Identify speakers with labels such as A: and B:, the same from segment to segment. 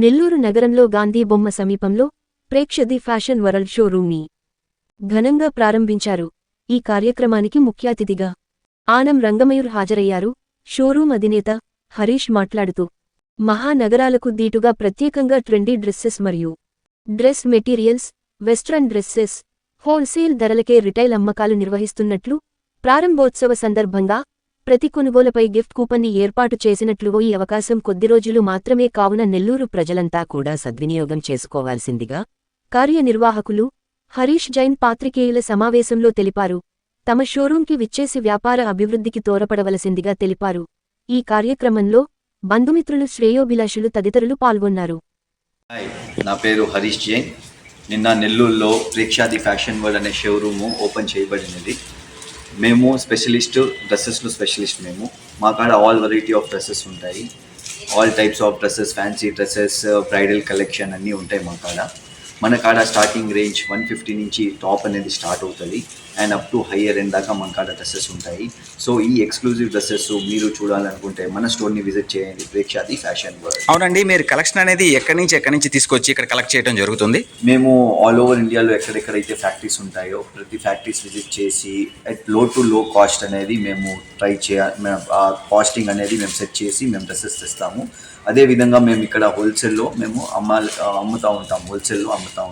A: నెల్లూరు నగరంలో గాంధీ బొమ్మ సమీపంలో ప్రేక్షది ఫ్యాషన్ వరల్డ్ షోరూమ్ని ఘనంగా ప్రారంభించారు. ఈ కార్యక్రమానికి ముఖ్యాతిథిగా ఆనం రంగమయూర్ హాజరయ్యారు. షోరూం అధినేత హరీష్ మాట్లాడుతూ మహానగరాలకు దీటుగా ప్రత్యేకంగా ట్రెండీ డ్రెస్సెస్ మరియు dress materials, western dresses wholesale ధరలకే రిటైల్ అమ్మకాలు నిర్వహిస్తున్నట్లు, ప్రారంభోత్సవ సందర్భంగా ప్రతి కొనుగోలుపై గిఫ్ట్ కూపన్ని ఏర్పాటు చేసినట్లు. ఈ అవకాశం కొద్ది రోజులు మాత్రమే కావున నెల్లూరు ప్రజలంతా కూడా సద్వినియోగం చేసుకోవాల్సిందిగా కార్యనిర్వాహకులు హరీష్ జైన్ పాత్రికేయుల సమావేశంలో తెలిపారు. తమ షోరూంకి విచ్చేసి వ్యాపార అభివృద్ధికి తోడ్పడవలసిందిగా తెలిపారు. ఈ కార్యక్రమంలో బంధుమిత్రులు, శ్రేయోభిలాషులు తదితరులు పాల్గొన్నారు.
B: హాయ్, నా పేరు హరీష్ జైన్. నిన్న నెల్లూరులో ప్రేక్షాది ఫ్యాషన్ వరల్డ్ అనే షోరూము ఓపెన్ చేయబడినది. మేము డ్రెస్సెస్లో స్పెషలిస్ట్. మా కాడ ఆల్ వెరైటీ ఆఫ్ డ్రెస్సెస్ ఉంటాయి. All types of dresses, fancy dresses, bridal collection అన్నీ ఉంటాయి మా కాడ. మన కాడ స్టార్టింగ్ రేంజ్ 150 నుంచి టాప్ అనేది స్టార్ట్ అవుతుంది and up to higher end దాకా మన కాడ డ్రెస్సెస్ ఉంటాయి. సో ఈ ఎక్స్క్లూజివ్ డ్రెస్సెస్ మీరు చూడాలనుకుంటే మన స్టోర్ని విజిట్ చేయండి, ప్రేక్షాది ఫ్యాషన్ వరల్డ్.
C: అవునండి, మీరు కలెక్షన్ అనేది ఎక్కడి నుంచి తీసుకొచ్చి ఇక్కడ కలెక్ట్ చేయడం జరుగుతుంది?
B: మేము ఆల్ ఓవర్ ఇండియాలో ఎక్కడెక్కడైతే ఫ్యాక్టరీస్ ఉంటాయో ప్రతి ఫ్యాక్టరీస్ విజిట్ చేసి అట్ లో టు లో కాస్ట్ అనేది మేము ఆ కాస్టింగ్ అనేది మేము సెట్ చేసి మేము డ్రెస్సెస్ తెస్తాము. అదేవిధంగా మేము ఇక్కడ హోల్సేల్లో మేము అమ్ముతూ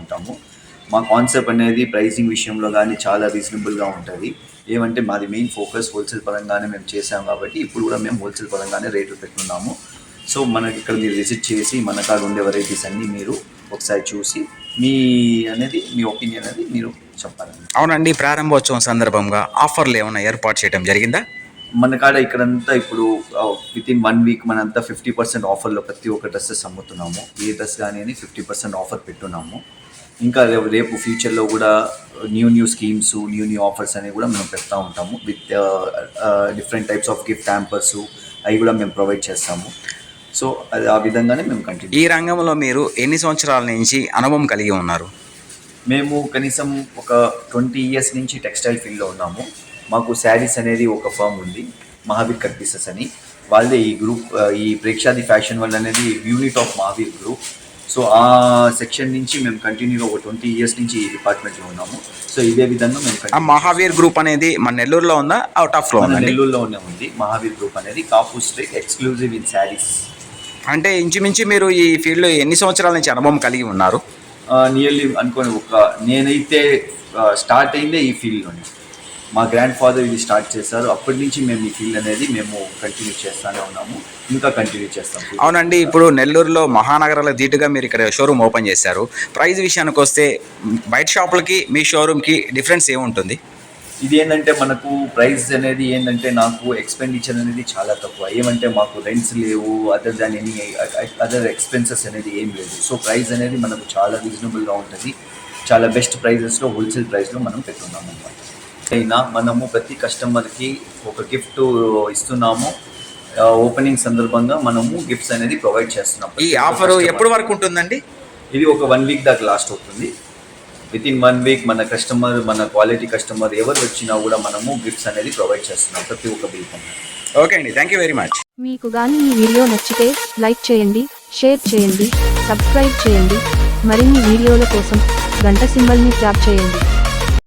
B: ఉంటాము. మా కాన్సెప్ట్ అనేది ప్రైసింగ్ విషయంలో కానీ చాలా రీజనబుల్గా ఉంటుంది. ఏమంటే మాది మెయిన్ ఫోకస్ హోల్సేల్ పరంగానే మేము చేసాం కాబట్టి ఇప్పుడు కూడా మేము హోల్సేల్ పరంగానే రేట్లు పెట్టుకున్నాము. సో మనకి ఇక్కడ మీరు విజిట్ చేసి మన కాడ ఉండే వెరైటీస్ అన్నీ మీరు ఒకసారి చూసి మీ ఒపీనియన్ అనేది మీరు చెప్పాలండి.
C: అవునండి, ప్రారంభోత్సవం సందర్భంగా ఆఫర్లు ఏమైనా ఏర్పాటు చేయడం జరిగిందా?
B: మన కాడ ఇక్కడంతా ఇప్పుడు వితిన్ 1 వీక్ మనంతా 50% ఆఫర్లో ప్రతి ఒక్క డ్రెస్సెస్ అమ్ముతున్నాము. ఏ డ్రెస్ కానీ అని 50% ఆఫర్ పెట్టున్నాము. ఇంకా రేపు ఫ్యూచర్లో కూడా న్యూ స్కీమ్స్, న్యూ ఆఫర్స్ అనేవి కూడా మనం పెడతా ఉంటాము. With different types of gift hampers అవి కూడా మేము ప్రొవైడ్ చేస్తాము. సో అది ఆ విధంగానే మేము కంటిన్యూ.
C: ఈ రంగంలో మీరు ఎన్ని సంవత్సరాల నుంచి అనుభవం కలిగి ఉన్నారు?
B: మేము కనీసం ఒక 20 years నుంచి టెక్స్టైల్ ఫీల్డ్లో ఉన్నాము. మాకు శారీస్ అనేది ఒక ఫర్మ్ ఉంది, మహావీర్ కట్ పీసెస్ అని. వాళ్ళదే ఈ గ్రూప్, ఈ ప్రేక్షాది ఫ్యాషన్ వరల్డ్ అనేది unit of Mahavir group. So ఆ సెక్షన్ నుంచి మేము కంటిన్యూగా ఒక 20 years నుంచి ఈ డిపార్ట్మెంట్లో ఉన్నాము. సో ఇదే విధంగా మేము
C: మహావీర్ గ్రూప్ అనేది మన నెల్లూరులో ఉందా, అవుట్ ఆఫ్లో ఉందా?
B: నెల్లూరులోనే ఉంది. మహావీర్ గ్రూప్ అనేది కాపు స్ట్రీట్ ఎక్స్క్లూజివ్ ఇన్ శారీస్.
C: అంటే ఇంచుమించి మీరు ఈ ఫీల్డ్లో ఎన్ని సంవత్సరాల నుంచి అనుభవం కలిగి ఉన్నారు?
B: నియర్లీ అనుకోని నేనైతే స్టార్ట్ అయిందే ఈ ఫీల్డ్లోనే. మా గ్రాండ్ ఫాదర్ ఇది స్టార్ట్ చేశారు. అప్పటి నుంచి మేము ఈ ఫీల్డ్ అనేది మేము కంటిన్యూ చేస్తూనే ఉన్నాము, ఇంకా కంటిన్యూ చేస్తాం.
C: అవునండి, ఇప్పుడు నెల్లూరులో మహానగరాలకు దీటుగా మీరు ఇక్కడ షోరూమ్ ఓపెన్ చేశారు. ప్రైస్ విషయానికి వస్తే బయట షాపులకి మీ షోరూమ్కి డిఫరెన్స్ ఏముంటుంది?
B: ఇది ఏంటంటే మనకు ప్రైస్ అనేది ఏంటంటే నాకు ఎక్స్పెండిచర్ అనేది చాలా తక్కువ. ఏమంటే మాకు రెంట్స్ లేవు, అదర్ ఎక్స్పెన్సెస్ అనేది ఏం లేదు. సో ప్రైస్ అనేది మనకు చాలా రీజనబుల్గా ఉంటుంది. చాలా బెస్ట్ ప్రైజెస్లో, హోల్సేల్ ప్రైస్లో మనం పెట్టున్నాము అన్నమాట. అయినా మనము ప్రతి కస్టమర్కి ఒక గిఫ్ట్ ఇస్తున్నాము. ఓపెనింగ్ సందర్భంగా మనము గిఫ్ట్స్ అనేది ప్రొవైడ్ చేస్తున్నాం.
C: ఈ ఆఫర్ ఎప్పటి వరకు ఉంటుందండి?
B: ఇది ఒక 1 వీక్ దాకా లాస్ట్ అవుతుంది. వితిన్ 1 వీక్ మన కస్టమర్, మన క్వాలిటీ కస్టమర్ ఎవరు వచ్చినా కూడా మనము గిఫ్ట్స్ అనేది ప్రొవైడ్ చేస్తున్నాం ప్రతి ఒక్క వీక్.
C: ఓకే అండి, థ్యాంక్ యూ వెరీ మచ్.
A: మీకు కానీ ఈ వీడియో నచ్చితే లైక్ చేయండి, షేర్ చేయండి, సబ్స్క్రైబ్ చేయండి. మరిన్ని వీడియోల కోసం గంట సింబల్ని ట్యాప్ చేయండి.